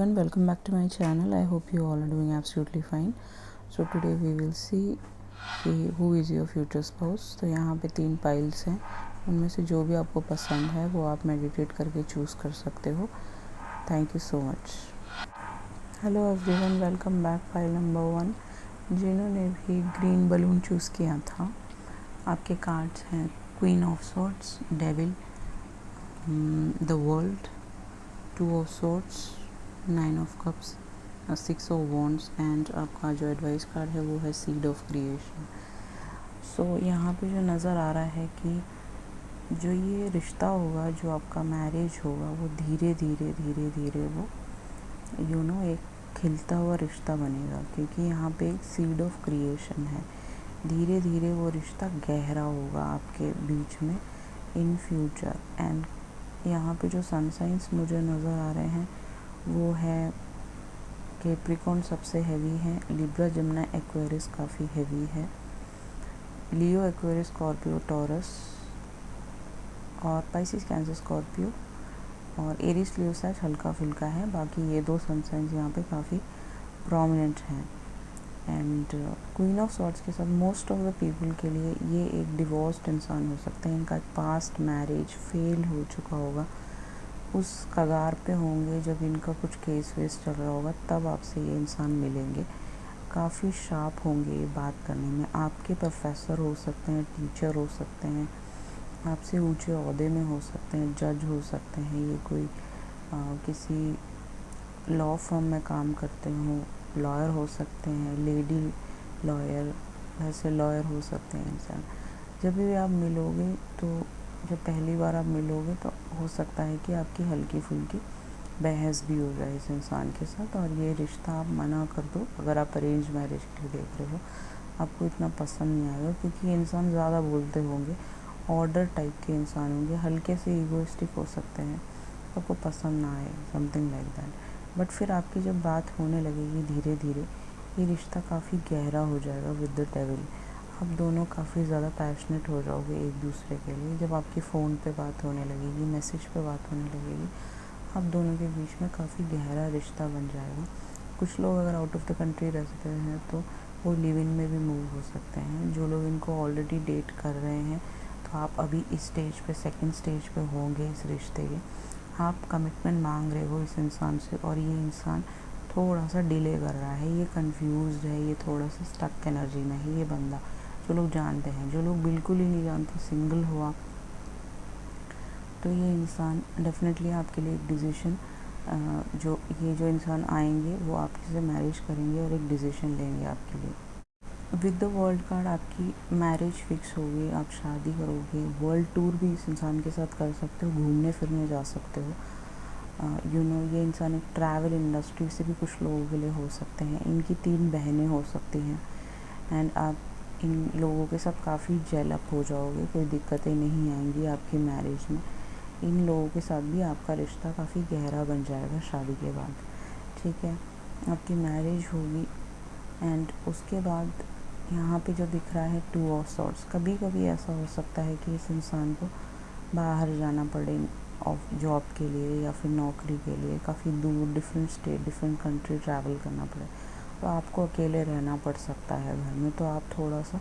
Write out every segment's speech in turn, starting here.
everyone, welcome back to my channel. I hope you all are doing absolutely fine. So today we will see कि who is your future spouse. तो यहाँ पे 3 piles हैं, उनमें से जो भी आपको पसंद है वो आप मेडिटेट करके चूज़ कर सकते हो. Thank you so much. Hello everyone, welcome back. Pile number 1, जिन्होंने भी ग्रीन बलून चूज़ किया था, आपके कार्ड्स हैं queen of swords, devil, the world, 2 of swords, 9 of cups, 6 of wands and आपका जो एडवाइस कार्ड है वो है सीड ऑफ क्रिएशन. सो यहाँ पे जो नज़र आ रहा है कि जो ये रिश्ता होगा, जो आपका मैरिज होगा, वो धीरे धीरे वो एक खिलता हुआ रिश्ता बनेगा, क्योंकि यहाँ पे एक सीड ऑफ क्रिएशन है. धीरे धीरे वो रिश्ता गहरा होगा आपके बीच में इन फ्यूचर. एंड यहाँ पे जो सन साइंस मुझे नज़र आ रहे हैं वो है कैप्रिकॉर्न सबसे हैवी है, लिब्रा, जमुना, एक्वेरियस काफ़ी हैवी है, लियो, एक्वेरियस, स्कॉर्पियो, टॉरस और पाइसिस, कैंसर, स्कॉर्पियो और एरिस, लियो, सैज हल्का फुल्का है. बाकी ये 2 सन साइंस यहाँ पे काफ़ी प्रोमिनेंट हैं. एंड क्वीन ऑफ सॉर्ड्स के साथ मोस्ट ऑफ द पीपल के लिए ये एक डिवोर्स्ड इंसान हो सकते हैं. इनका पास्ट मैरिज फेल हो चुका होगा, उस कगार पे होंगे जब इनका कुछ केस वेस चल रहा होगा, तब आपसे ये इंसान मिलेंगे. काफ़ी शार्प होंगे ये बात करने में. आपके प्रोफेसर हो सकते हैं, टीचर हो सकते हैं, आपसे ऊंचे ओहदे में हो सकते हैं, जज हो सकते हैं. ये कोई किसी लॉ फर्म में काम करते हो, लॉयर हो सकते हैं, लेडी लॉयर, वैसे लॉयर हो सकते हैं इंसान. जब भी आप मिलोगे तो जब पहली बार आप मिलोगे तो हो सकता है कि आपकी हल्की फुल्की बहस भी हो जाए इस इंसान के साथ, और ये रिश्ता आप मना कर दो. अगर आप अरेंज मैरिज के लिए देख रहे हो, आपको इतना पसंद नहीं आएगा, क्योंकि ये इंसान ज़्यादा बोलते होंगे, ऑर्डर टाइप के इंसान होंगे, हल्के से ईगोइस्टिक हो सकते हैं, आपको पसंद ना आए, समथिंग लाइक दैट. बट फिर आपकी जब बात होने लगेगी धीरे धीरे, ये रिश्ता काफ़ी गहरा हो जाएगा विद द डेविल. आप दोनों काफ़ी ज़्यादा पैशनेट हो जाओगे एक दूसरे के लिए. जब आपकी फ़ोन पे बात होने लगेगी, मैसेज पे बात होने लगेगी, आप दोनों के बीच में काफ़ी गहरा रिश्ता बन जाएगा. कुछ लोग अगर आउट ऑफ द कंट्री रहते हैं तो वो लिव इन में भी मूव हो सकते हैं. जो लोग इनको ऑलरेडी डेट कर रहे हैं, तो आप अभी इस स्टेज पे, सेकंड स्टेज पे होंगे इस रिश्ते के. आप कमिटमेंट मांग रहे हो इस इंसान से, और ये इंसान थोड़ा सा डिले कर रहा है, ये कंफ्यूज्ड है, ये थोड़ा सा स्टक एनर्जी में है ये बंदा. जो लोग जानते हैं, जो लोग बिल्कुल ही नहीं जानते, सिंगल हुआ, तो ये इंसान डेफिनेटली आपके लिए एक डिसीजन, जो इंसान आएंगे वो आपके से मैरिज करेंगे और एक डिसीजन लेंगे आपके लिए. विद द वर्ल्ड कार्ड आपकी मैरिज फिक्स होगी, आप शादी करोगे. वर्ल्ड टूर भी इस इंसान के साथ कर सकते हो, घूमने फिरने जा सकते हो. ये इंसान एक ट्रैवल इंडस्ट्री से भी कुछ लोगों के लिए हो सकते हैं. इनकी 3 बहनें हो सकती हैं. एंड आप इन लोगों के साथ काफ़ी जेल अप हो जाओगे, कोई दिक्कतें नहीं आएंगी आपकी मैरिज में. इन लोगों के साथ भी आपका रिश्ता काफ़ी गहरा बन जाएगा शादी के बाद. ठीक है, आपकी मैरिज होगी. एंड उसके बाद यहाँ पे जो दिख रहा है 2 ऑफ सॉर्ड्स. कभी कभी ऐसा हो सकता है कि इस इंसान को बाहर जाना पड़े जॉब के लिए या फिर नौकरी के लिए, काफ़ी दूर, different state, different country travel करना पड़े, तो आपको अकेले रहना पड़ सकता है घर में. तो आप थोड़ा सा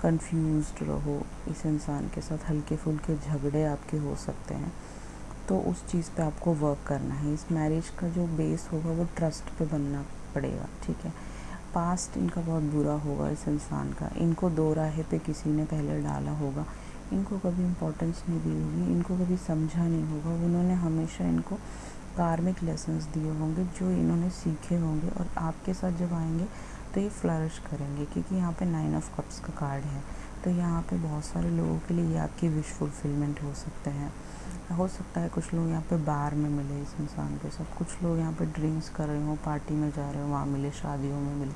कंफ्यूज्ड रहो इस इंसान के साथ, हल्के फुल्के झगड़े आपके हो सकते हैं. तो उस चीज़ पे आपको वर्क करना है. इस मैरिज का जो बेस होगा वो ट्रस्ट पे बनना पड़ेगा. ठीक है, पास्ट इनका बहुत बुरा होगा इस इंसान का. इनको 2 राह पे किसी ने पहले डाला होगा, इनको कभी इम्पोर्टेंस नहीं दी होगी, इनको कभी समझा नहीं होगा. उन्होंने हमेशा इनको कार्मिक लेसन्स दिए होंगे जो इन्होंने सीखे होंगे, और आपके साथ जब आएंगे तो ये फ्लरिश करेंगे, क्योंकि यहाँ पे 9 ऑफ कप्स का कार्ड है. तो यहाँ पे बहुत सारे लोगों के लिए ये आपकी विश फुलफिलमेंट हो सकते हैं. हो सकता है कुछ लोग यहाँ पे बार में मिले इस इंसान के साथ, कुछ लोग यहाँ पे ड्रिंक्स कर रहे हो, पार्टी में जा रहे हो, वहाँ मिले, शादियों में मिले,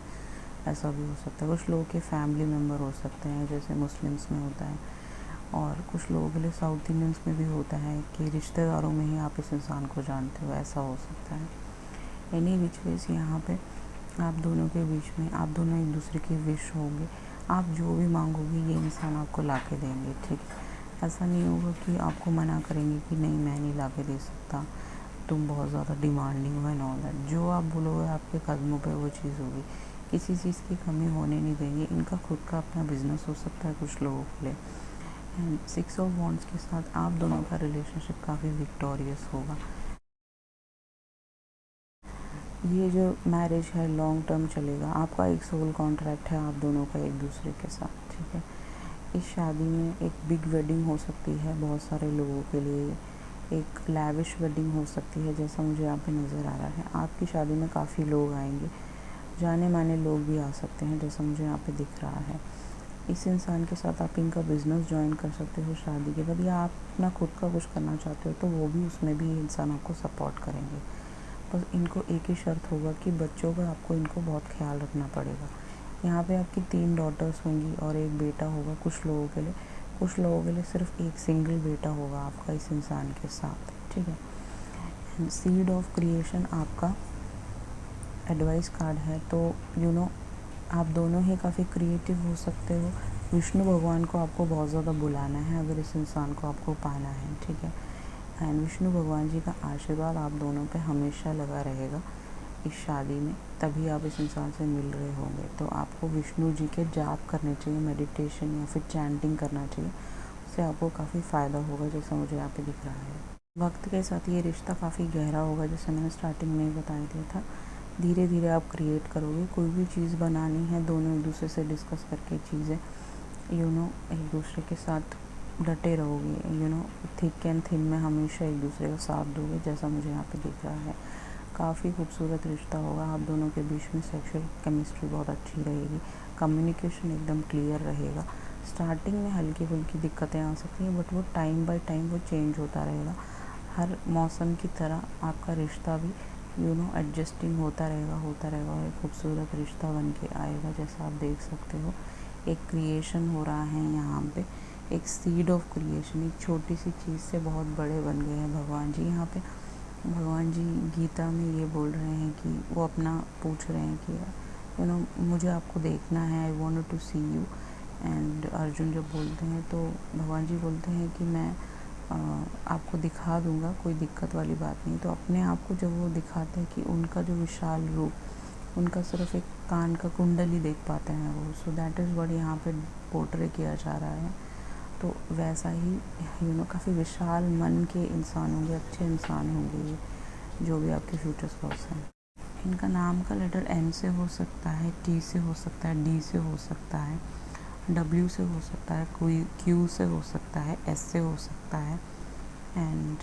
ऐसा भी हो सकता है. कुछ लोगों के फैमिली मेम्बर हो सकते हैं, जैसे मुस्लिम्स में होता है, और कुछ लोगों के लिए साउथ इंडियंस में भी होता है कि रिश्तेदारों में ही आप इस इंसान को जानते हो, ऐसा हो सकता है. एनी विच वेज यहाँ पे आप दोनों के बीच में, आप दोनों एक दूसरे की विश होंगे. आप जो भी मांगोगे ये इंसान आपको ला के देंगे. ठीक है, ऐसा नहीं होगा कि आपको मना करेंगे कि नहीं मैं नहीं ला के दे सकता. तुम बहुत ज़्यादा डिमांडिंग हो एंड ऑल दैट। जो आप बोलोगे आपके कदमों पे वो चीज़ होगी। किसी चीज़ की कमी होने नहीं देंगे। इनका खुद का अपना बिजनेस हो सकता है कुछ लोगों के लिए। एंड 6 ऑफ वॉन्ड्स के साथ आप दोनों का रिलेशनशिप काफ़ी विक्टोरियस होगा। ये जो मैरिज है लॉन्ग टर्म चलेगा। आपका एक सोल कॉन्ट्रैक्ट है आप दोनों का एक दूसरे के साथ, ठीक है। इस शादी में एक बिग वेडिंग हो सकती है बहुत सारे लोगों के लिए। एक लैविश वेडिंग हो सकती है, जैसा मुझे यहाँ पे नज़र आ रहा है। आपकी शादी में काफ़ी लोग आएंगे, जाने माने लोग भी आ सकते हैं, जैसा मुझे यहाँ पे दिख रहा है। इस इंसान के साथ आप इनका बिज़नेस ज्वाइन कर सकते हो शादी के बाद, या आप अपना खुद का कुछ करना चाहते हो तो वो भी, उसमें भी ये इंसान आपको सपोर्ट करेंगे। बस इनको एक ही शर्त होगा कि बच्चों का आपको इनको बहुत ख्याल रखना पड़ेगा। यहाँ पे आपकी 3 डॉटर्स होंगी और एक बेटा होगा कुछ लोगों के लिए। कुछ लोगों के लिए सिर्फ एक सिंगल बेटा होगा आपका इस इंसान के साथ, ठीक है। सीड ऑफ क्रिएशन आपका एडवाइस कार्ड है, तो आप दोनों ही काफ़ी क्रिएटिव हो सकते हो। विष्णु भगवान को आपको बहुत ज़्यादा बुलाना है अगर इस इंसान को आपको पाना है, ठीक है। एंड विष्णु भगवान जी का आशीर्वाद आप दोनों पे हमेशा लगा रहेगा इस शादी में, तभी आप इस इंसान से मिल रहे होंगे। तो आपको विष्णु जी के जाप करने चाहिए, मेडिटेशन या फिर चैंटिंग करना चाहिए, उससे आपको काफ़ी फ़ायदा होगा, जैसा मुझे यहाँ पे दिख रहा है। वक्त के साथ ये रिश्ता काफ़ी गहरा होगा, जैसे मैंने स्टार्टिंग में ही बता दिया था। धीरे धीरे आप क्रिएट करोगे। कोई भी चीज़ बनानी है दोनों एक दूसरे से डिस्कस करके चीज़ें, एक दूसरे के साथ डटे रहोगे, थिक एंड थिन में हमेशा एक दूसरे का साथ दोगे, जैसा मुझे यहाँ पे दिख रहा है। काफ़ी खूबसूरत रिश्ता होगा आप दोनों के बीच में। सेक्सुअल केमिस्ट्री बहुत अच्छी रहेगी, कम्युनिकेशन एकदम क्लियर रहेगा। स्टार्टिंग में हल्की फुल्की दिक्कतें आ सकती हैं, बट वो टाइम बाय टाइम वो चेंज होता रहेगा। हर मौसम की तरह आपका रिश्ता भी एडजस्टिंग होता रहेगा और एक खूबसूरत रिश्ता बन के आएगा, जैसा आप देख सकते हो। एक क्रिएशन हो रहा है यहाँ पे, एक सीड ऑफ क्रिएशन। एक छोटी सी चीज़ से बहुत बड़े बन गए हैं भगवान जी यहाँ पे। भगवान जी गीता में ये बोल रहे हैं कि वो अपना पूछ रहे हैं कि मुझे आपको देखना है, I want to see you. And Arjun जब बोलते हैं तो भगवान जी बोलते हैं कि मैं आपको दिखा दूंगा, कोई दिक्कत वाली बात नहीं। तो अपने आप को जब वो दिखाते हैं कि उनका जो विशाल रूप, उनका सिर्फ एक कान का कुंडल ही देख पाते हैं वो। सो दैट इज़ व्हाट यहाँ पे पोर्ट्रे किया जा रहा है। तो वैसा ही काफ़ी विशाल मन के इंसान होंगे, अच्छे इंसान होंगे ये, जो भी आपके फ्यूचर स्पाउस हैं। इनका नाम का लेटर एन से हो सकता है, टी से हो सकता है, डी से हो सकता है, डब्ल्यू से हो सकता है, कोई क्यू से हो सकता है, एस से हो सकता है, एंड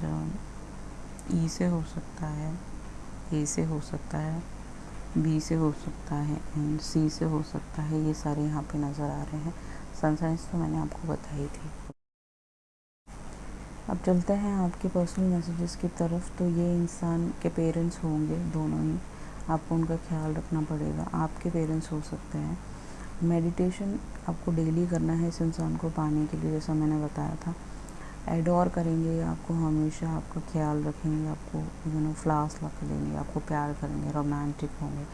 ई से हो सकता है, ए से हो सकता है, बी से हो सकता है, एंड सी से हो सकता है। ये सारे यहाँ पे नज़र आ रहे हैं। सन साइंस तो मैंने आपको बताई थी। अब चलते हैं आपके पर्सनल मैसेजेस की तरफ। तो ये इंसान के पेरेंट्स होंगे दोनों ही, आपको उनका ख्याल रखना पड़ेगा। आपके पेरेंट्स हो सकते हैं। मेडिटेशन आपको डेली करना है इस इंसान को पाने के लिए, जैसा मैंने बताया था। एडोर करेंगे आपको, हमेशा आपका ख्याल रखेंगे, आपको फ्लावर्स ला कर देंगे, आपको प्यार करेंगे, रोमांटिक होंगे,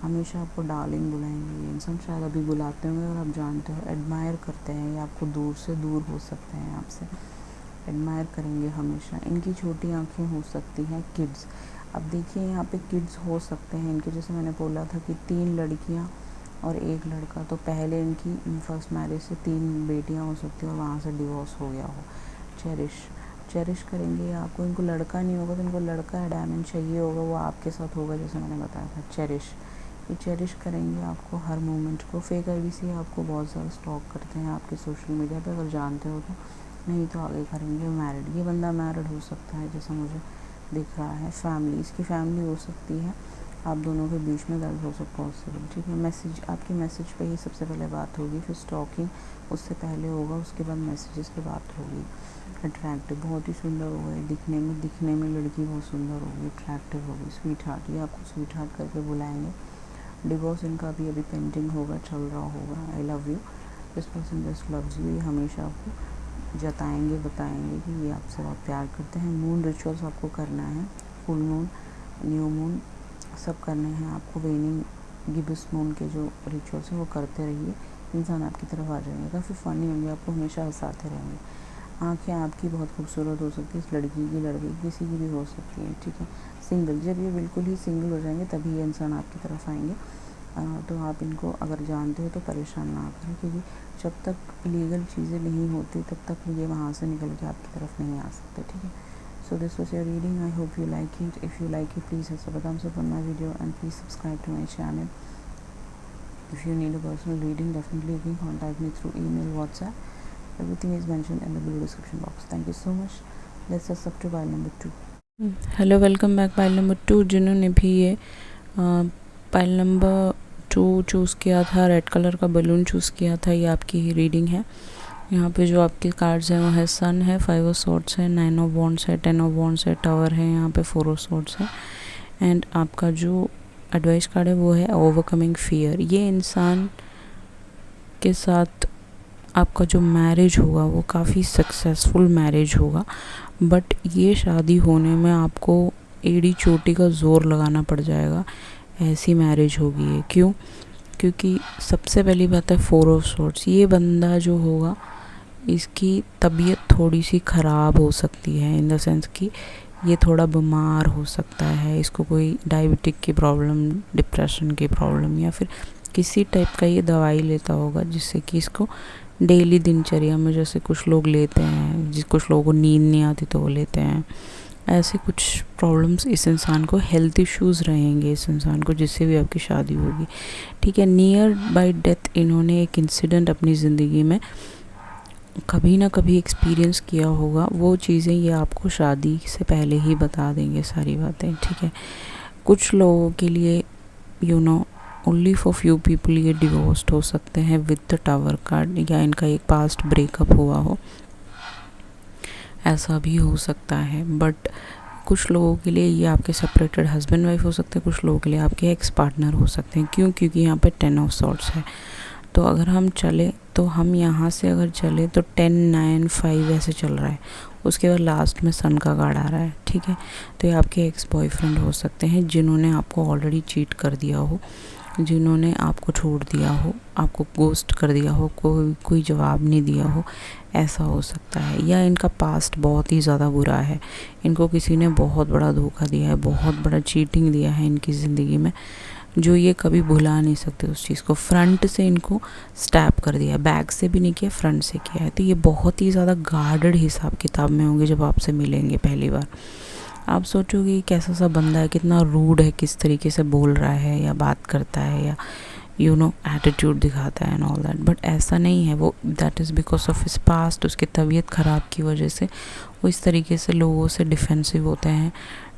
हमेशा आपको डार्लिंग बुलाएंगे। ये इंसान शायद अभी बुलाते होंगे और आप जानते हो, एडमायर करते हैं, ये आपको दूर से दूर हो सकते हैं, आपसे एडमायर करेंगे हमेशा। इनकी छोटी आँखें हो सकती हैं किड्स। अब देखिए यहाँ पे किड्स हो सकते हैं इनके, जैसे मैंने बोला था कि 3 लड़कियाँ और 1 लड़का। तो पहले इनकी फर्स्ट मैरिज से 3 बेटियाँ हो सकती हैं और वहाँ से डिवोर्स हो गया हो। चेरिश करेंगे आपको। इनको लड़का नहीं होगा तो इनको लड़का डायमंड चाहिए होगा, वो आपके साथ होगा, जैसे मैंने बताया था। ये चेरिश करेंगे आपको हर मोमेंट को। फेक आईडी आपको बहुत ज़्यादा स्टॉक करते हैं आपके सोशल मीडिया पे, अगर जानते हो तो, नहीं तो आगे करेंगे। मैरिड, ये बंदा मैरिड हो सकता है जैसा मुझे दिख रहा है। फैमिली, इसकी फैमिली हो सकती है, आप दोनों के बीच में दैट इज़ पॉसिबल, ठीक है। मैसेज, आपकी मैसेज पे ही सबसे पहले बात होगी, फिर स्टॉकिंग उससे पहले होगा, उसके बाद मैसेजेस पे बात होगी। अट्रैक्टिव, बहुत ही सुंदर होगा दिखने में लड़की बहुत सुंदर होगी, अट्रैक्टिव होगी। स्वीट हार्ट, ये आपको स्वीट हार्ट करके बुलाएंगे। डिवोर्स इनका अभी पेंडिंग होगा, चल रहा होगा। I love you, this person just loves you, ये हमेशा आपको जताएंगे, बताएंगे कि ये आपसे बहुत प्यार करते हैं। मून रिचुअल्स आपको करना है, फुल मून, न्यू मून सब करने हैं आपको। वेनिंग गिब्स मून के जो रिचुअल्स हैं वो करते रहिए, इंसान आपकी तरफ आ जाएंगे। काफ़ी फ़नी होंगे, आपको हमेशा हंसाते रहेंगे। आँखें आपकी बहुत खूबसूरत हो सकती है, इस लड़की की, लड़के किसी की भी हो सकती है, ठीक है। सिंगल, जब ये बिल्कुल ही सिंगल हो जाएंगे तभी ये इंसान आपकी तरफ आएंगे। तो आप इनको अगर जानते हो तो परेशान ना करें, क्योंकि जब तक लीगल चीज़ें नहीं होती तब तक ये वहाँ से निकल के आपकी तरफ नहीं आ सकते, ठीक है। So this was your reading. I hope you like it. If you like it, please hit the thumbs up on my video and please subscribe to my channel. If you need a personal reading, definitely you can contact me through email, WhatsApp. Everything is mentioned in the below description box. Thank you so much. Let's just up to pile number 2. Hello, welcome back pile number 2। जिन्होंने भी ये pile number 2 choose किया था, red colour का balloon choose किया था, ये आपकी ही रीडिंग है। यहाँ पे जो आपके कार्ड्स हैं वो है सन है, 5 ऑफ सॉर्ड्स है, 9 ऑफ वॉन्ड्स है, 10 ऑफ वॉन्ड्स है, टावर है, यहाँ पे 4 ऑफ सॉर्ड्स है। एंड आपका जो एडवाइस कार्ड है वो है ओवरकमिंग फियर। ये इंसान के साथ आपका जो मैरिज होगा वो काफ़ी सक्सेसफुल मैरिज होगा, बट ये शादी होने में आपको एड़ी चोटी का ज़ोर लगाना पड़ जाएगा, ऐसी मैरिज होगी ये। क्यों? क्योंकि सबसे पहली बात है 4 ऑफ सॉर्ड्स। ये बंदा जो होगा इसकी तबीयत थोड़ी सी ख़राब हो सकती है, इन द सेंस कि ये थोड़ा बीमार हो सकता है, इसको कोई डायबिटिक की प्रॉब्लम, डिप्रेशन की प्रॉब्लम या फिर किसी टाइप का ये दवाई लेता होगा जिससे कि इसको डेली दिनचर्या में, जैसे कुछ लोग लेते हैं, कुछ लोगों को नींद नहीं आती तो वो लेते हैं, ऐसे कुछ प्रॉब्लम्स इस इंसान को, हेल्थ इश्यूज़ रहेंगे इस इंसान को जिससे भी आपकी शादी होगी, ठीक है। नियर बाय डेथ इन्होंने एक इंसिडेंट अपनी ज़िंदगी में कभी ना कभी एक्सपीरियंस किया होगा, वो चीज़ें ये आपको शादी से पहले ही बता देंगे सारी बातें, ठीक है। कुछ लोगों के लिए ओनली फॉर फ्यू पीपल ये डिवोर्स्ड हो सकते हैं विद द टावर कार्ड, या इनका एक पास्ट ब्रेकअप हुआ हो, ऐसा भी हो सकता है। बट कुछ लोगों के लिए ये आपके सेपरेटेड हस्बैंड वाइफ हो सकते हैं, कुछ लोगों के लिए आपके एक्स पार्टनर हो सकते हैं। क्यों? क्योंकि यहाँ पे 10 ऑफ सॉर्ड्स है। तो अगर हम चले तो हम यहाँ से अगर चले तो 10, 9, 5 ऐसे चल रहा है, उसके बाद लास्ट में सन का कार्ड आ रहा है, ठीक है। तो ये आपके एक्स बॉयफ्रेंड हो सकते हैं जिन्होंने आपको ऑलरेडी चीट कर दिया हो, जिन्होंने आपको छोड़ दिया हो, आपको गोस्ट कर दिया हो, कोई जवाब नहीं दिया हो, ऐसा हो सकता है। या इनका पास्ट बहुत ही ज़्यादा बुरा है, इनको किसी ने बहुत बड़ा धोखा दिया है, बहुत बड़ा चीटिंग दिया है इनकी ज़िंदगी में, जो ये कभी भुला नहीं सकते उस चीज़ को। फ्रंट से इनको स्टैप कर दिया, बैक से भी नहीं किया, फ्रंट से किया है। तो ये बहुत ही ज़्यादा गार्डेड हिसाब किताब में होंगे जब आपसे मिलेंगे पहली बार। आप सोचोगे कैसा सा बंदा है, कितना रूड है, किस तरीके से बोल रहा है या बात करता है या एटीट्यूड दिखाता है एंड ऑल दैट, बट ऐसा नहीं है। वो that is because of his past, उसकी तबीयत ख़राब की वजह से वो इस तरीके से लोगों से डिफेंसिव होते हैं,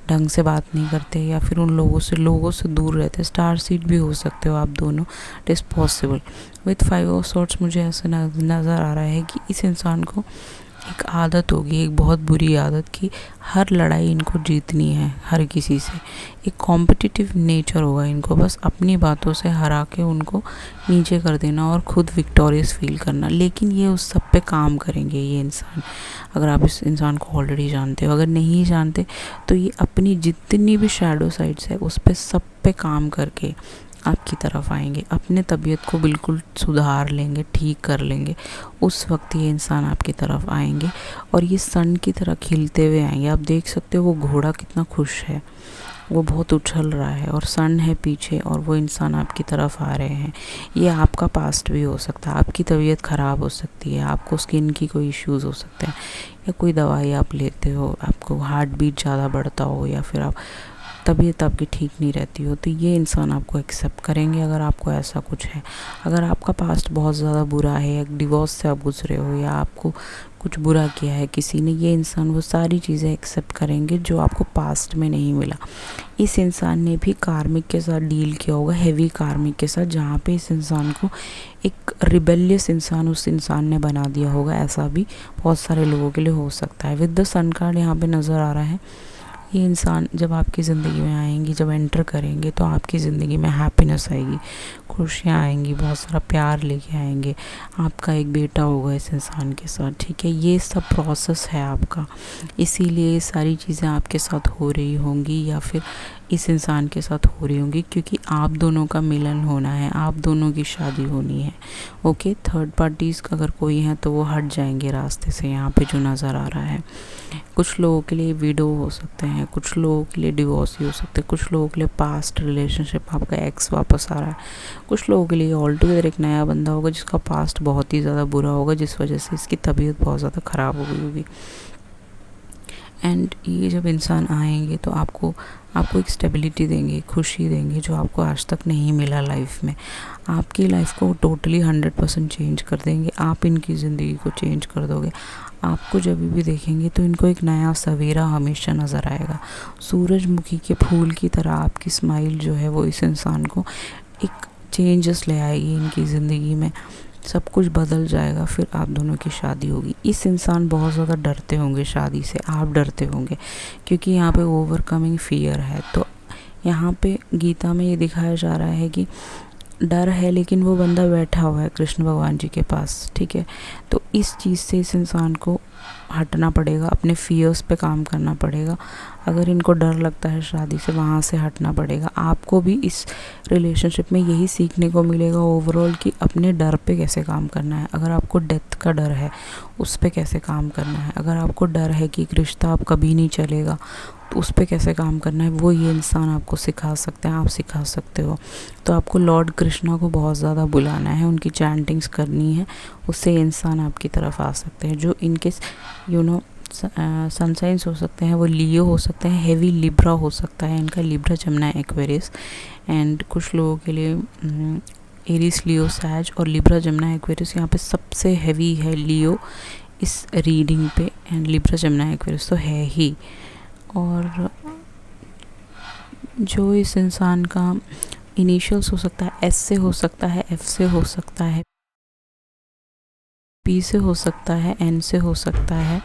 ढंग से बात नहीं करते या फिर उन लोगों से दूर रहते। स्टार सीड भी हो सकते हो आप दोनों, it is possible. With 5 of swords मुझे ऐसा नज़र आ रहा है कि इस इंसान को एक आदत होगी, एक बहुत बुरी आदत की हर लड़ाई इनको जीतनी है हर किसी से। एक कॉम्पिटिटिव नेचर होगा इनको, बस अपनी बातों से हरा के उनको नीचे कर देना और ख़ुद विक्टोरियस फील करना। लेकिन ये उस सब पे काम करेंगे ये इंसान, अगर आप इस इंसान को ऑलरेडी जानते हो। अगर नहीं जानते तो ये अपनी जितनी भी शैडो साइड्स है उस पे सब पे काम करके आपकी तरफ आएंगे, अपने तबीयत को बिल्कुल सुधार लेंगे, ठीक कर लेंगे। उस वक्त ये इंसान आपकी तरफ आएंगे और ये सन की तरह खिलते हुए आएंगे। आप देख सकते हो वो घोड़ा कितना खुश है, वो बहुत उछल रहा है और सन है पीछे और वो इंसान आपकी तरफ आ रहे हैं। ये आपका पास्ट भी हो सकता है, आपकी तबीयत ख़राब हो सकती है, आपको स्किन की कोई इश्यूज़ हो सकते हैं, या कोई दवाई आप लेते हो, आपको हार्ट बीट ज़्यादा बढ़ता हो या फिर आप तबीयत आपकी ठीक नहीं रहती हो, तो ये इंसान आपको एक्सेप्ट करेंगे अगर आपको ऐसा कुछ है। अगर आपका पास्ट बहुत ज़्यादा बुरा है, या डिवोर्स से आप गुजरे हो या आपको कुछ बुरा किया है किसी ने, ये इंसान वो सारी चीज़ें एक्सेप्ट करेंगे जो आपको पास्ट में नहीं मिला। इस इंसान ने भी कार्मिक के साथ डील किया होगा, हैवी कार्मिक के साथ, जहाँ पे इस इंसान को एक रिबेलियस इंसान उस इंसान ने बना दिया होगा। ऐसा भी बहुत सारे लोगों के लिए हो सकता है। विद द सन कार्ड यहाँ पे नज़र आ रहा है, ये इंसान जब आपकी ज़िंदगी में आएंगी, जब एंटर करेंगे तो आपकी ज़िंदगी में हैप्पीनेस आएगी, खुशियाँ आएंगी, बहुत सारा प्यार लेके आएंगे। आपका एक बेटा होगा इस इंसान के साथ, ठीक है। ये सब प्रोसेस है आपका, इसीलिए ये सारी चीज़ें आपके साथ हो रही होंगी, या फिर इस इंसान के साथ हो रही होंगी, क्योंकि आप दोनों का मिलन होना है, आप दोनों की शादी होनी है। ओके, थर्ड पार्टीज़ अगर कोई हैं तो वो हट जाएंगे रास्ते से यहाँ पे जो नज़र आ रहा है। कुछ लोगों के लिए विडो हो सकते हैं, कुछ लोगों के लिए डिवोर्स हो सकते हैं, कुछ लोगों के लिए पास्ट रिलेशनशिप, आपका एक्स वापस आ रहा है, कुछ लोगों के लिए ऑल टुगेदर एक नया बंदा होगा जिसका पास्ट बहुत ही ज़्यादा बुरा होगा, जिस वजह से इसकी तबीयत बहुत ज़्यादा ख़राब हो गई होगी। एंड ये जब इंसान आएंगे तो आपको एक स्टेबिलिटी देंगे, खुशी देंगे, जो आपको आज तक नहीं मिला लाइफ में। आपकी लाइफ को टोटली 100% चेंज कर देंगे, आप इनकी ज़िंदगी को चेंज कर दोगे। आपको जब भी देखेंगे तो इनको एक नया सवेरा हमेशा नज़र आएगा। सूरजमुखी के फूल की तरह आपकी स्माइल जो है वो इस इंसान को एक चेंजेस ले आएगी इनकी ज़िंदगी में, सब कुछ बदल जाएगा। फिर आप दोनों की शादी होगी। इस इंसान बहुत ज़्यादा डरते होंगे शादी से, आप डरते होंगे, क्योंकि यहाँ पे ओवरकमिंग फियर है। तो यहाँ पे गीता में ये दिखाया जा रहा है कि डर है, लेकिन वो बंदा बैठा हुआ है कृष्ण भगवान जी के पास, ठीक है। तो इस चीज़ से इस इंसान को हटना पड़ेगा, अपने फियर्स पे काम करना पड़ेगा। अगर इनको डर लगता है शादी से, वहाँ से हटना पड़ेगा। आपको भी इस रिलेशनशिप में यही सीखने को मिलेगा ओवरऑल कि अपने डर पे कैसे काम करना है। अगर आपको डेथ का डर है, उस पे कैसे काम करना है। अगर आपको डर है कि एक रिश्ता आप कभी नहीं चलेगा, तो उस पे कैसे काम करना है, वो ये इंसान आपको सिखा सकते हैं, आप सिखा सकते हो। तो आपको लॉर्ड कृष्णा को बहुत ज़्यादा बुलाना है, उनकी चैंटिंग्स करनी है, उससे इंसान आपकी तरफ आ सकते हैं। जो इनके सनसाइंस हो सकते हैं, वो लियो हो सकते हैं, हेवी लिब्रा हो सकता है इनका, लिब्रा जमना एक्वेरियस। एंड कुछ लोगों के लिए एरिस, लियो, सैज और लिब्रा जमना एक्वेरियस यहाँ पे सबसे हेवी है लियो इस रीडिंग पे, एंड लिब्रा जमना एक्वेरियस तो है ही। और जो इस इंसान का इनिशियल्स हो सकता है, एस से हो सकता है, एफ से हो सकता है, पी से हो सकता है, एन से हो सकता है,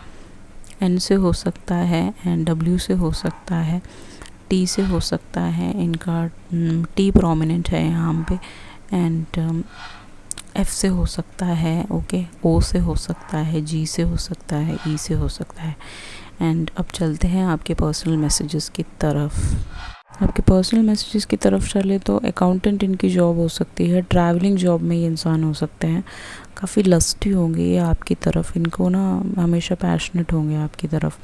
एन से हो सकता है, एंड डब्ल्यू से हो सकता है, टी से हो सकता है। इनका टी प्रोमिनेंट है यहाँ पे, एंड एफ से हो सकता है, ओके, ओ से हो सकता है, जी से हो सकता है, ई से हो सकता है। एंड अब चलते हैं आपके पर्सनल मैसेजेस की तरफ। आपके पर्सनल मैसेजेस की तरफ चले तो अकाउंटेंट इनकी जॉब हो सकती है, ट्रैवलिंग जॉब में ये इंसान हो सकते हैं, काफ़ी लस्टी होंगे ये आपकी तरफ, इनको ना हमेशा पैशनेट होंगे आपकी तरफ।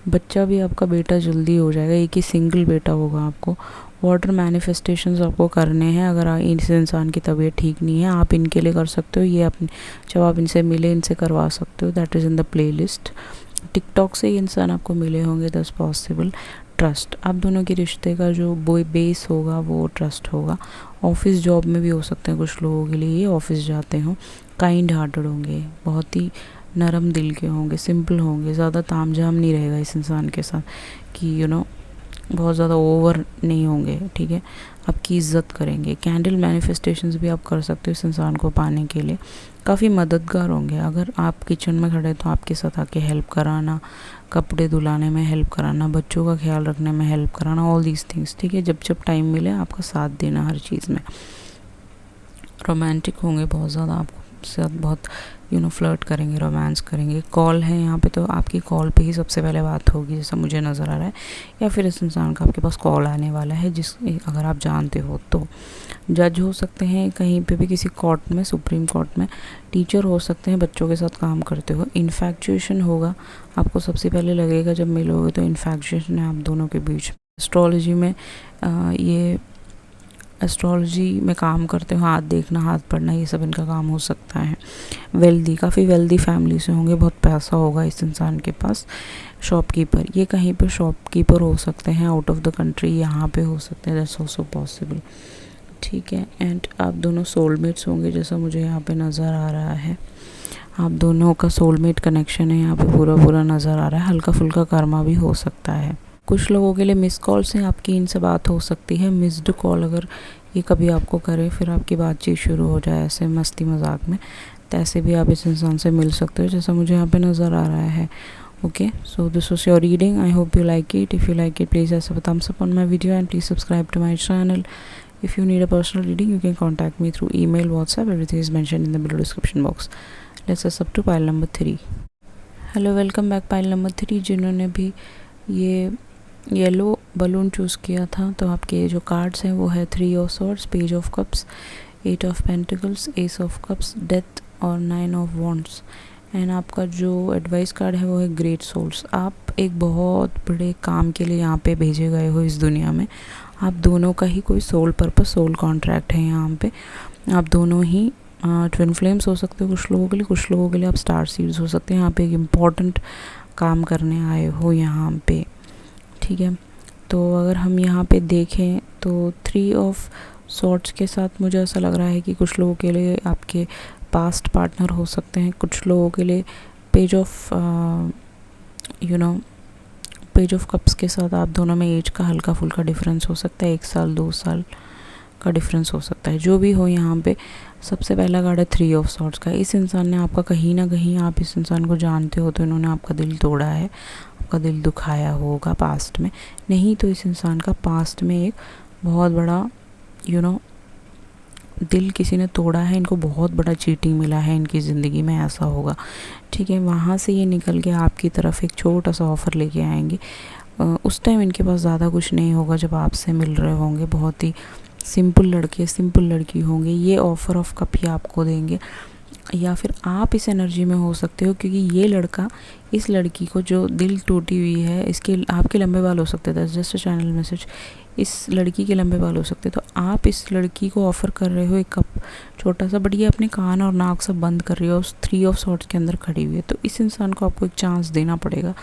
बच्चा भी आपका बेटा जल्दी हो जाएगा, एक ही सिंगल बेटा होगा आपको। वाटर मैनिफेस्टेशंस आपको करने हैं। अगर इस इंसान की तबीयत ठीक नहीं है, आप इनके लिए कर सकते हो, ये अपने जब आप इनसे मिले इनसे करवा सकते हो, that is in the play list. TikTok से ये इंसान आपको मिले होंगे, दैट्स पॉसिबल। ट्रस्ट, आप दोनों के रिश्ते का जो बेस होगा वो ट्रस्ट होगा। ऑफिस जॉब में भी हो सकते हैं कुछ लोगों के लिए, ये ऑफिस जाते हों, काइंड हार्टेड होंगे, बहुत ही नरम दिल के होंगे, सिंपल होंगे, ज़्यादा तामझाम नहीं रहेगा इस इंसान के साथ कि बहुत ज़्यादा ओवर नहीं होंगे, ठीक है। आपकी इज़्ज़त करेंगे। कैंडल मैनिफेस्टेशंस भी आप कर सकते हो इस इंसान को पाने के लिए, काफ़ी मददगार होंगे। अगर आप किचन में खड़े तो आपके साथ आके हेल्प कराना, कपड़े धुलाने में हेल्प कराना, बच्चों का ख्याल रखने में हेल्प कराना, ऑल दीज थिंग्स, ठीक है। जब जब टाइम मिले आपका साथ देना हर चीज़ में। रोमांटिक होंगे बहुत ज़्यादा, आपको साथ बहुत फ्लर्ट करेंगे, रोमांस करेंगे। कॉल है यहाँ पे तो आपकी कॉल पे ही सबसे पहले बात होगी, जैसा मुझे नज़र आ रहा है, या फिर इस इंसान का आपके पास कॉल आने वाला है अगर आप जानते हो तो। जज हो सकते हैं कहीं पे भी, किसी कोर्ट में, सुप्रीम कोर्ट में। टीचर हो सकते हैं, बच्चों के साथ काम करते हो। इन्फैक्चुएशन होगा, आपको सबसे पहले लगेगा जब मिलोगे तो इन्फैक्चुएशन है आप दोनों के बीच। एस्ट्रोलॉजी में ये एस्ट्रोलॉजी में काम करते हो, हाथ देखना, हाथ पढ़ना, ये सब इनका काम हो सकता है। वेल्दी, काफ़ी वेल्दी फैमिली से होंगे, बहुत पैसा होगा इस इंसान के पास। शॉपकीपर, ये कहीं पे शॉपकीपर हो सकते हैं, आउट ऑफ द कंट्री यहाँ पे हो सकते हैं, दैट्स ऑल्सो पॉसिबल, ठीक है। एंड आप दोनों सोलमेट्स होंगे, जैसा मुझे यहाँ पे नज़र आ रहा है। आप दोनों का सोलमेट कनेक्शन है यहाँ पे पूरा नज़र आ रहा है। हल्का फुल्का कर्मा भी हो सकता है। कुछ लोगों के लिए मिस कॉल से आपकी इनसे बात हो सकती है। मिस्ड कॉल अगर ये कभी आपको करे, फिर आपकी बातचीत शुरू हो जाए ऐसे मस्ती मजाक में, तो ऐसे भी आप इस इंसान से मिल सकते हो, जैसा मुझे यहाँ पे नज़र आ रहा है। Okay, so this was your reading, I hope you like it. If you like it, please ऐसे thumbs up on my video and please subscribe to my channel. If you need a personal reading, you can contact me through email, WhatsApp, everything is mentioned in the below description box. Let's us up to pile number 3. Hello, welcome back pile number 3। जिन्होंने भी ये yellow balloon choose किया था, तो आपके जो cards हैं वो है 3 of swords, page of cups, 8 of pentacles, S of cups, death और 9 ऑफ वॉन्ड्स। एंड आपका जो एडवाइस कार्ड है वो है ग्रेट सोल्स। आप एक बहुत बड़े काम के लिए यहाँ पे भेजे गए हो इस दुनिया में। आप दोनों का ही कोई सोल पर्पस, सोल कॉन्ट्रैक्ट है यहाँ पे। आप दोनों ही ट्विन फ्लेम्स हो सकते हो कुछ लोगों के लिए आप स्टार सीड्स हो सकते हैं। यहाँ पे एक इम्पॉर्टेंट काम करने आए हो यहाँ पे, ठीक है। तो अगर हम यहाँ पे देखें तो 3 ऑफ सॉर्ड्स के साथ मुझे ऐसा लग रहा है कि कुछ लोगों के लिए आपके पास्ट पार्टनर हो सकते हैं, कुछ लोगों के लिए page of page of cups के साथ आप दोनों में एज का हल्का फुल्का डिफरेंस हो सकता है, 1 साल 2 साल का डिफरेंस हो सकता है। जो भी हो यहाँ पे सबसे पहला कार्ड है 3 ऑफ सॉर्ड्स का। इस इंसान ने आपका कहीं ना कहीं, आप इस इंसान को जानते हो तो इन्होंने आपका दिल तोड़ा है, आपका दिल दुखाया होगा पास्ट में। नहीं तो इस इंसान का पास्ट में एक बहुत बड़ा दिल किसी ने तोड़ा है, इनको बहुत बड़ा चीटिंग मिला है इनकी ज़िंदगी में, ऐसा होगा, ठीक है। वहाँ से ये निकल के आपकी तरफ एक छोटा सा ऑफ़र लेके आएंगे। उस टाइम इनके पास ज़्यादा कुछ नहीं होगा जब आपसे मिल रहे होंगे, बहुत ही सिंपल लड़के सिंपल लड़की होंगे। ये ऑफ़र ऑफ कप ही आपको देंगे, या फिर आप इस एनर्जी में हो सकते हो, क्योंकि ये लड़का इस लड़की को, जो दिल टूटी हुई है, इसके आपके लंबे बाल हो सकते थे, जस्ट चैनल मैसेज, इस लड़की के लंबे बाल हो सकते, तो आप इस लड़की को ऑफ़र कर रहे हो एक कप छोटा सा, बट ये अपने कान और नाक सब बंद कर रही है, उस 3 ऑफ सॉर्ड्स के अंदर खड़ी हुई है। तो इस इंसान को आपको एक चांस देना पड़ेगा,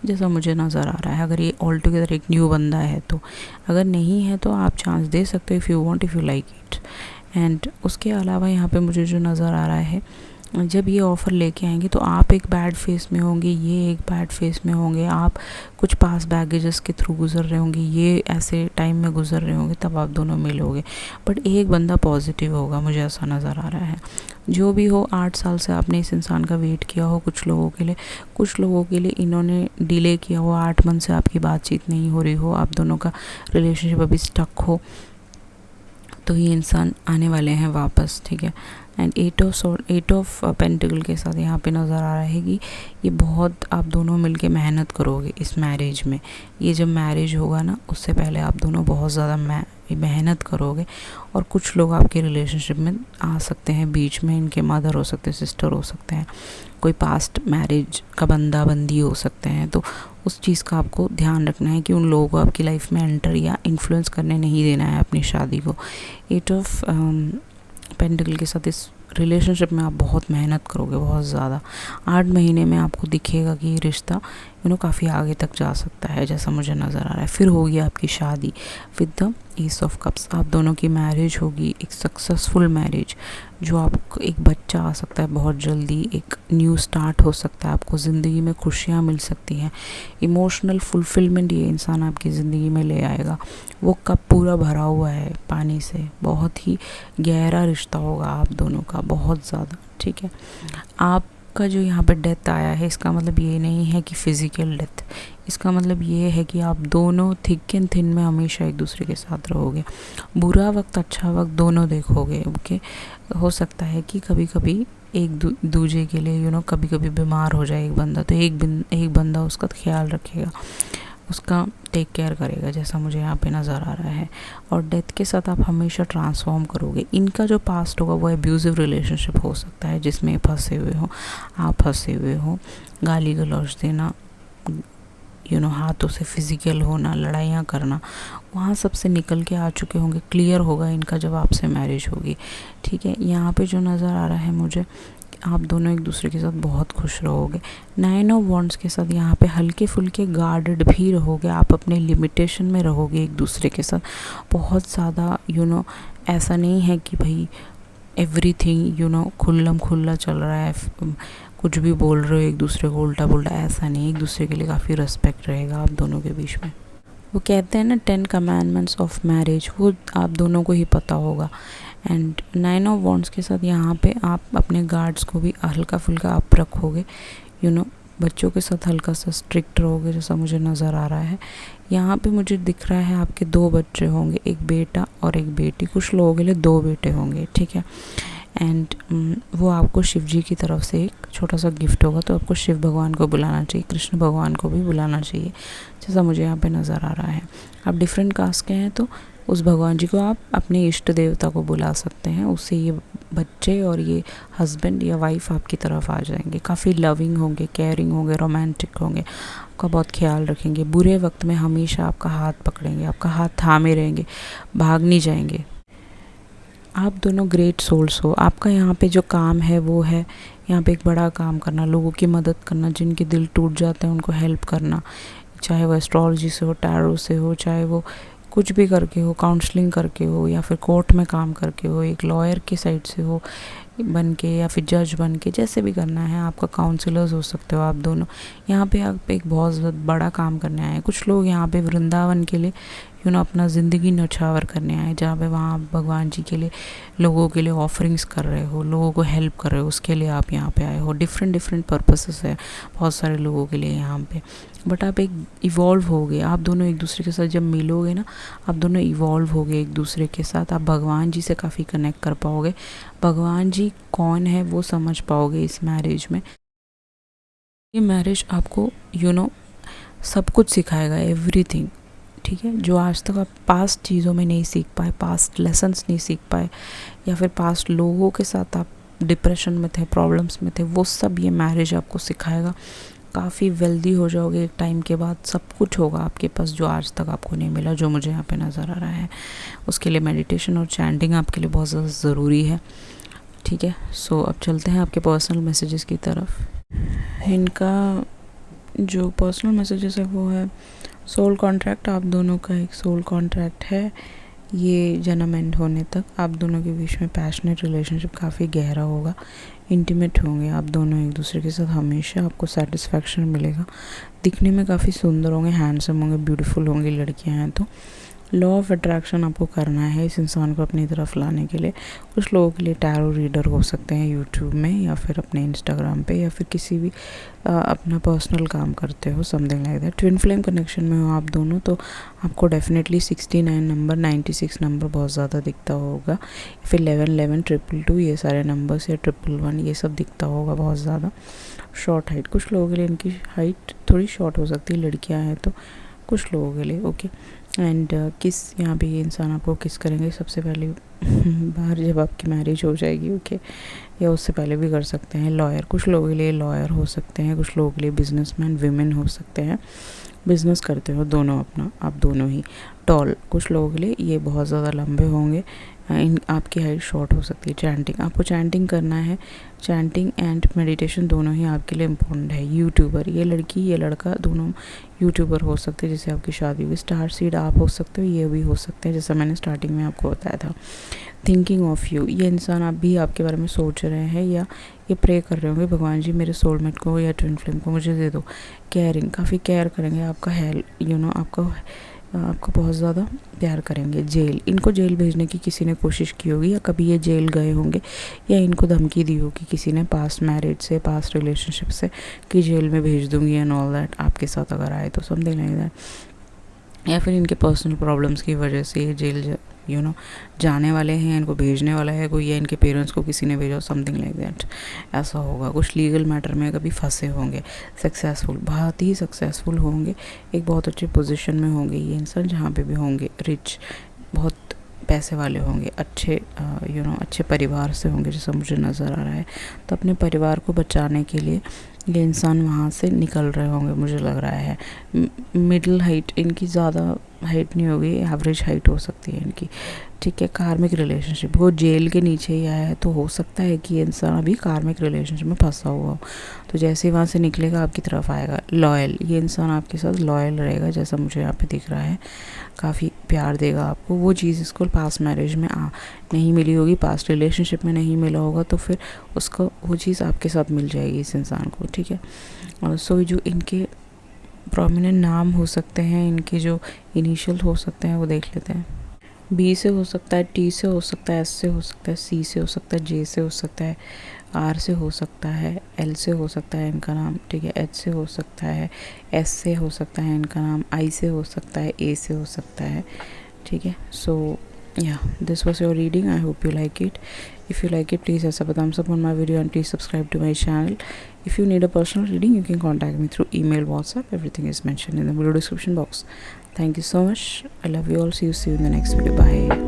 जैसा मुझे नज़र आ रहा है। अगर ये ऑल टुगेदर एक न्यू बंदा है तो, अगर नहीं है तो आप चांस दे सकते हो, if you want, if you like it. And उसके अलावा यहाँ पे मुझे जो नज़र आ रहा है, जब ये ऑफ़र लेके आएंगे तो आप एक बैड फेस में होंगे, ये एक बैड फेस में होंगे, आप कुछ पास बैगेजेस के थ्रू गुजर रहे होंगे, ये ऐसे टाइम में गुजर रहे होंगे, तब आप दोनों मिलोगे। बट एक बंदा पॉजिटिव होगा, मुझे ऐसा नज़र आ रहा है। जो भी हो, 8 साल से आपने इस इंसान का वेट किया हो कुछ लोगों के लिए इन्होंने डिले किया हो, 8 मंथ से आपकी बातचीत नहीं हो रही हो, आप दोनों का रिलेशनशिप अभी स्टक हो, तो ये इंसान आने वाले हैं वापस, ठीक है। एंड 8 ऑफ पेंटिकल के साथ यहाँ पे नज़र आ रहा है कि ये बहुत आप दोनों मिलके मेहनत करोगे इस मैरिज में। ये जब मैरिज होगा ना, उससे पहले आप दोनों बहुत ज़्यादा मेहनत करोगे, और कुछ लोग आपके रिलेशनशिप में आ सकते हैं बीच में, इनके मदर हो सकते हैं, सिस्टर हो सकते हैं, कोई पास्ट मैरिज का बंदा बंदी हो सकते हैं। तो उस चीज़ का आपको ध्यान रखना है कि उन लोगों को आपकी लाइफ में एंटर या इन्फ्लुएंस करने नहीं देना है अपनी शादी को। 8 ऑफ पेंटिकल के साथ इस रिलेशनशिप में आप बहुत मेहनत करोगे, बहुत ज़्यादा। 8 महीने में आपको दिखेगा कि ये रिश्ता काफ़ी आगे तक जा सकता है, जैसा मुझे नज़र आ रहा है। फिर होगी आपकी शादी with the S of cups. आप दोनों की मैरिज होगी, एक सक्सेसफुल मैरिज, जो आपको एक बच्चा आ सकता है बहुत जल्दी, एक न्यू स्टार्ट हो सकता है, आपको ज़िंदगी में खुशियाँ मिल सकती हैं, इमोशनल फुलफिलमेंट ये इंसान आपकी ज़िंदगी में ले आएगा। वो कप पूरा भरा हुआ है पानी से, बहुत ही गहरा रिश्ता होगा आप दोनों का, बहुत ज़्यादा, ठीक है। आपका जो यहाँ पर डेथ आया है, इसका मतलब ये नहीं है कि फ़िज़िकल डेथ, इसका मतलब ये है कि आप दोनों थिक एंड थिन में हमेशा एक दूसरे के साथ रहोगे, बुरा वक्त अच्छा वक्त दोनों देखोगे, ओके। हो सकता है कि कभी कभी एक दूजे के लिए कभी कभी बीमार हो जाए एक बंदा, तो एक बंदा उसका ख्याल रखेगा, उसका टेक केयर करेगा, जैसा मुझे यहाँ पे नज़र आ रहा है। और डेथ के साथ आप हमेशा ट्रांसफॉर्म करोगे। इनका जो पास्ट होगा वो एब्यूजिव रिलेशनशिप हो सकता है, जिसमें फंसे हुए हो, आप फंसे हुए हो, गाली गलौज देना, हाथों से फिज़िकल होना, लड़ाइयाँ करना, वहाँ सबसे निकल के आ चुके होंगे, क्लियर होगा इनका जब आपसे मैरिज होगी, ठीक है। यहाँ पे जो नज़र आ रहा है मुझे, आप दोनों एक दूसरे के साथ बहुत खुश रहोगे। 9 ऑफ वॉन्ड्स के साथ यहाँ पे हल्के फुल्के गार्डेड भी रहोगे, आप अपने लिमिटेशन में रहोगे एक दूसरे के साथ, बहुत ज़्यादा ऐसा नहीं है कि भाई एवरीथिंग खुल्लम खुल्ला चल रहा है, कुछ भी बोल रहे हो एक दूसरे को उल्टा पुल्टा, ऐसा नहीं। एक दूसरे के लिए काफ़ी रिस्पेक्ट रहेगा आप दोनों के बीच में। वो कहते हैं ना 10 कमांडमेंट्स ऑफ मैरिज, वो आप दोनों को ही पता होगा। एंड 9 ऑफ वॉन्ड्स के साथ यहाँ पे आप अपने गार्ड्स को भी हल्का फुल्का अप रखोगे, बच्चों के साथ हल्का सा स्ट्रिक्ट रहोगे, जैसा मुझे नज़र आ रहा है। यहाँ पे मुझे दिख रहा है आपके 2 बच्चे होंगे, एक बेटा और एक बेटी, कुछ लोगों के लिए 2 बेटे होंगे, ठीक है। एंड वो आपको शिव जी की तरफ से एक छोटा सा गिफ्ट होगा। तो आपको शिव भगवान को बुलाना चाहिए, कृष्ण भगवान को भी बुलाना चाहिए, जैसा मुझे यहाँ पे नज़र आ रहा है। आप डिफरेंट कास्ट के हैं तो उस भगवान जी को आप अपने इष्ट देवता को बुला सकते हैं, उससे ये बच्चे और ये हस्बैंड या वाइफ आपकी तरफ आ जाएंगे। काफ़ी लविंग होंगे, केयरिंग होंगे, रोमांटिक होंगे, आपका बहुत ख्याल रखेंगे। बुरे वक्त में हमेशा आपका हाथ पकड़ेंगे, आपका हाथ थामे रहेंगे, भाग नहीं जाएंगे। आप दोनों ग्रेट सोल्स हो। आपका यहाँ पे जो काम है वो है यहाँ पे एक बड़ा काम करना, लोगों की मदद करना, जिनके दिल टूट जाते हैं उनको हेल्प करना, चाहे वो एस्ट्रोलॉजी से हो, टैरो से हो, चाहे वो कुछ भी करके हो, काउंसलिंग करके हो, या फिर कोर्ट में काम करके हो, एक लॉयर की साइड से हो बन के, या फिर जज बन के, जैसे भी करना है। आपका काउंसलर्स हो सकते हो आप दोनों। यहाँ पे आप एक बहुत बड़ा काम करने आए हैं। कुछ लोग यहाँ पे वृंदावन के लिए अपना ज़िंदगी नौछावर करने आए, जहाँ पे वहाँ आप भगवान जी के लिए, लोगों के लिए ऑफरिंग्स कर रहे हो, लोगों को हेल्प कर रहे हो, उसके लिए आप यहाँ पे आए हो। डिफरेंट पर्पसेस है बहुत सारे लोगों के लिए यहाँ पे, बट आप एक इवॉल्व होगे। आप दोनों एक दूसरे के साथ जब मिलोगे ना, आप दोनों इवॉल्व होगे एक दूसरे के साथ। आप भगवान जी से काफ़ी कनेक्ट कर पाओगे, भगवान जी कौन है वो समझ पाओगे इस मैरिज में। ये मैरिज आपको सब कुछ सिखाएगा, एवरीथिंग, ठीक है। जो आज तक आप पास्ट चीज़ों में नहीं सीख पाए, पास्ट लेसन्स नहीं सीख पाए, या फिर पास्ट लोगों के साथ आप डिप्रेशन में थे, प्रॉब्लम्स में थे, वो सब ये मैरिज आपको सिखाएगा। काफ़ी वेल्दी हो जाओगे एक टाइम के बाद, सब कुछ होगा आपके पास जो आज तक आपको नहीं मिला, जो मुझे यहाँ पे नज़र आ रहा है। उसके लिए मेडिटेशन और चैंटिंग आपके लिए बहुत ज़्यादा ज़रूरी है, ठीक है। सो अब चलते हैं आपके पर्सनल मैसेजेस की तरफ। इनका जो पर्सनल मैसेजेस है वो है सोल कॉन्ट्रैक्ट। आप दोनों का एक सोल कॉन्ट्रैक्ट है, ये जन्म एंड होने तक आप दोनों के बीच में पैशनेट रिलेशनशिप काफ़ी गहरा होगा, इंटीमेट होंगे आप दोनों एक दूसरे के साथ। हमेशा आपको सेटिस्फैक्शन मिलेगा, दिखने में काफ़ी सुंदर होंगे, हैंडसम होंगे, ब्यूटीफुल होंगी लड़कियां हैं तो। लॉ ऑफ अट्रैक्शन आपको करना है इस इंसान को अपनी तरफ लाने के लिए। कुछ लोगों के लिए टैरो रीडर हो सकते हैं यूट्यूब में, या फिर अपने इंस्टाग्राम पे, या फिर किसी भी अपना पर्सनल काम करते हो, something like that. Twin flame connection में हो आप दोनों तो आपको डेफिनेटली 69 नंबर, 96 नंबर बहुत ज़्यादा दिखता होगा, फिर 11 11 222 ये सारे नंबर्स, या 111 ये सब दिखता होगा बहुत ज़्यादा। शॉर्ट हाइट, कुछ लोगों के लिए इनकी हाइट थोड़ी शॉर्ट हो सकती है, लड़कियाँ हैं तो कुछ लोगों के लिए, ओके। एंड किस, यहाँ पे ये इंसान आपको किस करेंगे सबसे पहले बाहर जब आपकी मैरिज हो जाएगी, ओके, या उससे पहले भी कर सकते हैं। लॉयर, कुछ लोगों के लिए लॉयर हो सकते हैं, कुछ लोगों के लिए बिजनेसमैन विमेन हो सकते हैं, बिजनेस करते हो दोनों अपना, आप दोनों ही। टॉल, कुछ लोगों के लिए ये बहुत ज़्यादा लंबे होंगे, आपकी हाइट शॉर्ट हो सकती है। चैंटिंग, आपको चैंटिंग करना है, चैंटिंग एंड मेडिटेशन दोनों ही आपके लिए इम्पोर्टेंट है। यूट्यूबर, ये लड़की ये लड़का दोनों यूट्यूबर हो सकते हैं, जैसे आपकी शादी हुई। स्टार सीड आप हो सकते हो, ये भी हो सकते हैं, जैसा मैंने स्टार्टिंग में आपको बताया था। थिंकिंग ऑफ यू, ये इंसान आप भी आपके बारे में सोच रहे हैं, या ये प्रे कर रहे होंगे भगवान जी मेरे सोलमेट को या ट्विन फ्लेम को मुझे दे दो। केयरिंग, काफ़ी केयर करेंगे आपका, हेल्प आपको बहुत ज़्यादा प्यार करेंगे। जेल, इनको जेल भेजने की किसी ने कोशिश की होगी, या कभी ये जेल गए होंगे, या इनको धमकी दी होगी किसी ने पास्ट मैरिज से, पास्ट रिलेशनशिप से, कि जेल में भेज दूंगी एंड ऑल दैट, आपके साथ अगर आए तो, समथिंग लाइक दैट। या फिर इनके पर्सनल प्रॉब्लम्स की वजह से ये जेल जाने वाले हैं, इनको भेजने वाला है कोई, या इनके पेरेंट्स को किसी ने भेजा, समथिंग लाइक दैट, ऐसा होगा। कुछ लीगल मैटर में कभी फंसे होंगे। सक्सेसफुल, बहुत ही सक्सेसफुल होंगे, एक बहुत अच्छे पोजीशन में होंगे ये इंसान, जहाँ पे भी होंगे। रिच, बहुत पैसे वाले होंगे, अच्छे अच्छे परिवार से होंगे, जैसा मुझे नज़र आ रहा है। तो अपने परिवार को बचाने के लिए ये इंसान वहाँ से निकल रहे होंगे, मुझे लग रहा है। मिडिल हाइट, इनकी ज़्यादा हाइट नहीं होगी, एवरेज हाइट हो सकती है इनकी, ठीक है। कार्मिक रिलेशनशिप, वो जेल के नीचे ही आया है तो हो सकता है कि ये इंसान अभी कार्मिक रिलेशनशिप में फंसा हुआ हो, तो जैसे ही वहाँ से निकलेगा आपकी तरफ आएगा। लॉयल, ये इंसान आपके साथ लॉयल रहेगा, जैसा मुझे यहाँ पे दिख रहा है, काफ़ी प्यार देगा आपको। वो चीज़ इसको पास्ट मैरिज में नहीं मिली होगी, पास्ट रिलेशनशिप में नहीं मिला होगा, तो फिर उसको वो चीज़ आपके साथ मिल जाएगी इस इंसान को, ठीक है। और सो जो इनके प्रोमिनेंट नाम हो सकते हैं, इनके जो इनिशियल हो सकते हैं वो देख लेते हैं। बी से हो सकता है, टी से हो सकता है, एस से हो सकता है, सी से हो सकता है, जे से हो सकता है, आर से हो सकता है, एल से हो सकता है इनका नाम, ठीक है। एच से हो सकता है, एस से हो सकता है इनका नाम, आई से हो सकता है, ए से हो सकता है, ठीक है। सो yeah, this was your reading. I hope you like it. If you like it, please press a thumbs up on my video and please subscribe to my channel. If you need a personal reading, you can contact me through email, WhatsApp. Everything is mentioned in the video description box. Thank you so much. I love you all. See you in the next video. Bye.